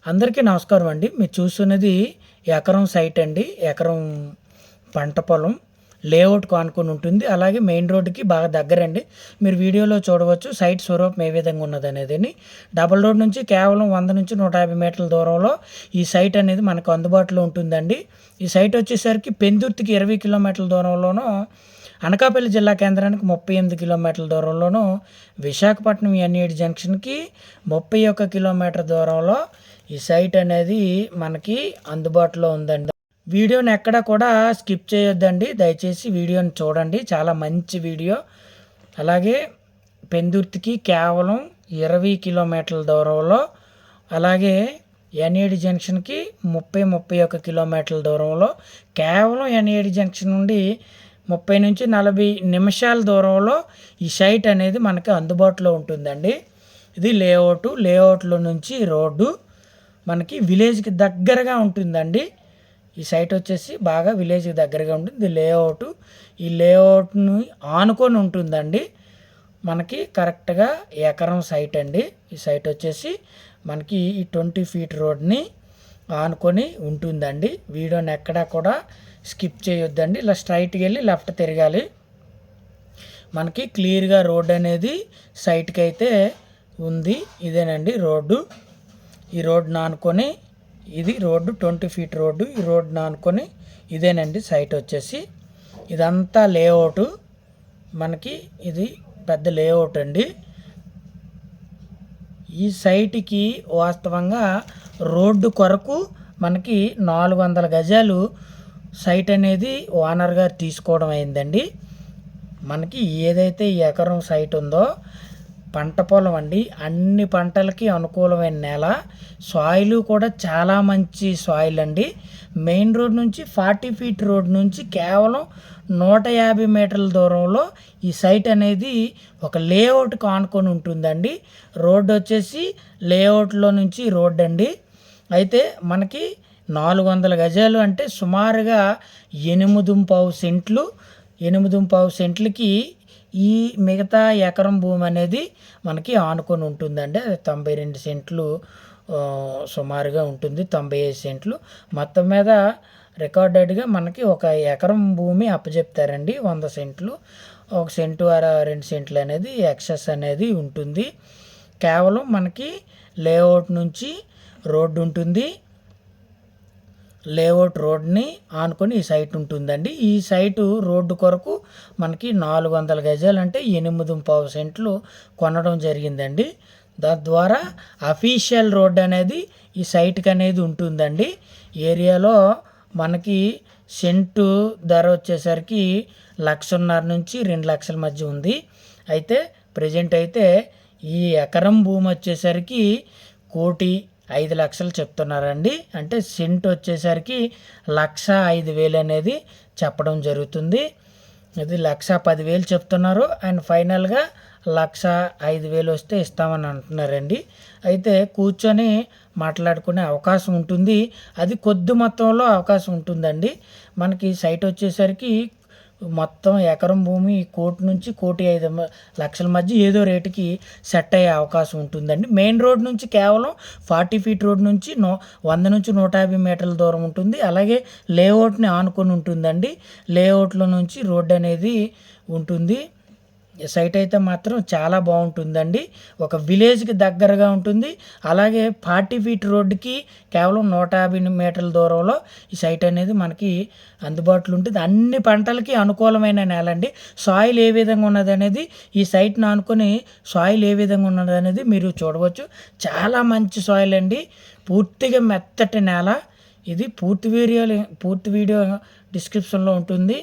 అందరికీ నమస్కారం అండి. మీరు చూస్తున్నది ఎకరం సైట్ అండి. ఎకరం పంట పొలం లేఅవుట్‌కు ఆనుకొని ఉంటుంది. అలాగే మెయిన్ రోడ్డుకి బాగా దగ్గరండి. మీరు వీడియోలో చూడవచ్చు సైట్ స్వరూపం ఏ విధంగా ఉన్నదనేదని. డబుల్ రోడ్ నుంచి కేవలం 100-150 మీటర్ల దూరంలో ఈ సైట్ అనేది మనకు అందుబాటులో ఉంటుందండి. ఈ సైట్ వచ్చేసరికి పెందుర్తికి 20 కిలోమీటర్ల దూరంలోనూ, అనకాపల్లి జిల్లా కేంద్రానికి 38 కిలోమీటర్ల దూరంలోనూ, విశాఖపట్నం ఎన్ఏడి జంక్షన్‌కి 31 కిలోమీటర్ దూరంలో ఈ సైట్ అనేది మనకి అందుబాటులో ఉందండి. వీడియోని ఎక్కడ కూడా స్కిప్ చేయొద్దండి. దయచేసి వీడియోని చూడండి. చాలా మంచి వీడియో. అలాగే పెందుర్తికి కేవలం 20 కిలోమీటర్ల దూరంలో, అలాగే ఎన్ఏడి జంక్షన్కి 31 కిలోమీటర్ల దూరంలో, కేవలం ఎన్ఏడి జంక్షన్ నుండి 30-40 నిమిషాల దూరంలో ఈ సైట్ అనేది మనకి అందుబాటులో ఉంటుందండి. ఇది లేఅవుట్లో నుంచి రోడ్డు మనకి విలేజ్కి దగ్గరగా ఉంటుందండి. ఈ సైట్ వచ్చేసి బాగా విలేజ్కి దగ్గరగా ఉంటుంది. ఇది లేఅవుట్. ఈ లేఅవుట్ని ఆనుకొని ఉంటుందండి. మనకి కరెక్ట్గా ఎకరం సైట్ అండి. ఈ సైట్ వచ్చేసి మనకి ఈ 20 ఫీట్ రోడ్ని ఆనుకొని ఉంటుందండి. వీడియోని ఎక్కడా కూడా స్కిప్ చేయొద్దండి. ఇలా స్ట్రైట్కి వెళ్ళి లెఫ్ట్ తిరగాలి. మనకి క్లియర్గా రోడ్ అనేది సైట్కి అయితే ఉంది. ఇదేనండి రోడ్డు. ఈ రోడ్డును ఆనుకొని, ఇది రోడ్డు 20 ఫీట్ రోడ్డు. ఈ రోడ్డును ఆనుకొని ఇదేనండి సైట్ వచ్చేసి. ఇదంతా లేఅవుట్. మనకి ఇది పెద్ద లేఅవుట్ అండి. ఈ సైట్కి వాస్తవంగా రోడ్డు కొరకు మనకి 400 గజాలు సైట్ అనేది ఓనర్ గారు తీసుకోవడం అయిందండి. మనకి ఏదైతే ఎకరం సైట్ ఉందో పంట పొలం అండి. అన్ని పంటలకి అనుకూలమైన నేల. సాయిల్ కూడా చాలా మంచి సాయిల్ అండి. మెయిన్ రోడ్ నుంచి 40 ఫీట్ రోడ్ నుంచి కేవలం 150 మీటర్ల దూరంలో ఈ సైట్ అనేది ఒక లేఅవుట్కి ఆనుకొని ఉంటుందండి. రోడ్డు వచ్చేసి లేఅవుట్లో నుంచి రోడ్డు అండి. అయితే మనకి 400 గజాలు అంటే సుమారుగా 8.5 సెంట్లు. 8.5 సెంట్లకి ఈ మిగతా ఎకరం భూమి అనేది మనకి ఆనుకొని ఉంటుందండి. అది 92 సెంట్లు సుమారుగా ఉంటుంది. 95 సెంట్లు మొత్తం మీద రికార్డెడ్గా మనకి ఒక ఎకరం భూమి అప్పచెప్తారండి. 100 సెంట్లు, 1 సెంటు 2 సెంట్లు అనేది ఎక్సెస్ అనేది ఉంటుంది. కేవలం మనకి లేఅవుట్ నుంచి రోడ్డు ఉంటుంది. లేఅవుట్ రోడ్ని ఆనుకొని ఈ సైట్ ఉంటుందండి. ఈ సైటు రోడ్డు కొరకు మనకి 400 గజాలు అంటే 8.5 సెంట్లు కొనడం జరిగిందండి. దాని ద్వారా అఫీషియల్ రోడ్ అనేది ఈ సైట్కి అనేది ఉంటుందండి. ఏరియాలో మనకి సెంటు ధర వచ్చేసరికి 1,50,000 నుంచి 2 లక్షల మధ్య ఉంది. అయితే ప్రజెంట్ అయితే ఈ ఎకరం భూమి వచ్చేసరికి 1,05,00,000 చెప్తున్నారండి. అంటే సెంట్ వచ్చేసరికి 1,05,000 అనేది చెప్పడం జరుగుతుంది. ఇది 1,10,000 చెప్తున్నారు. అండ్ ఫైనల్గా 1,05,000 వస్తే ఇస్తామని అంటున్నారండి. అయితే కూర్చొని మాట్లాడుకునే అవకాశం ఉంటుంది. అది కొద్ది మొత్తంలో అవకాశం ఉంటుందండి. మనకి సైట్ వచ్చేసరికి మొత్తం ఎకరం భూమి 1,00,000 నుంచి 1,05,00,000 మధ్య ఏదో రేటుకి సెట్ అయ్యే అవకాశం ఉంటుందండి. మెయిన్ రోడ్ నుంచి కేవలం 40 ఫీట్ రోడ్ నుంచి 100-150 మీటర్ల దూరం ఉంటుంది. అలాగే లేఅవుట్ని ఆనుకొని ఉంటుందండి. లేఅవుట్లో నుంచి రోడ్డు అనేది ఉంటుంది. సైట్ అయితే మాత్రం చాలా బాగుంటుందండి. ఒక విలేజ్కి దగ్గరగా ఉంటుంది. అలాగే 40 ఫీట్ రోడ్డుకి కేవలం 150 మీటర్ల దూరంలో ఈ సైట్ అనేది మనకి అందుబాటులో ఉంటుంది. అన్ని పంటలకి అనుకూలమైన నేల అండి. సాయిల్ ఏ విధంగా ఉన్నది అనేది, ఈ సైట్ని ఆనుకొని సాయిల్ ఏ విధంగా ఉన్నది అనేది మీరు చూడవచ్చు. చాలా మంచి సాయిల్ అండి. పూర్తిగా మెత్తటి నేల. ఇది పూర్తి వీడియో డిస్క్రిప్షన్లో ఉంటుంది.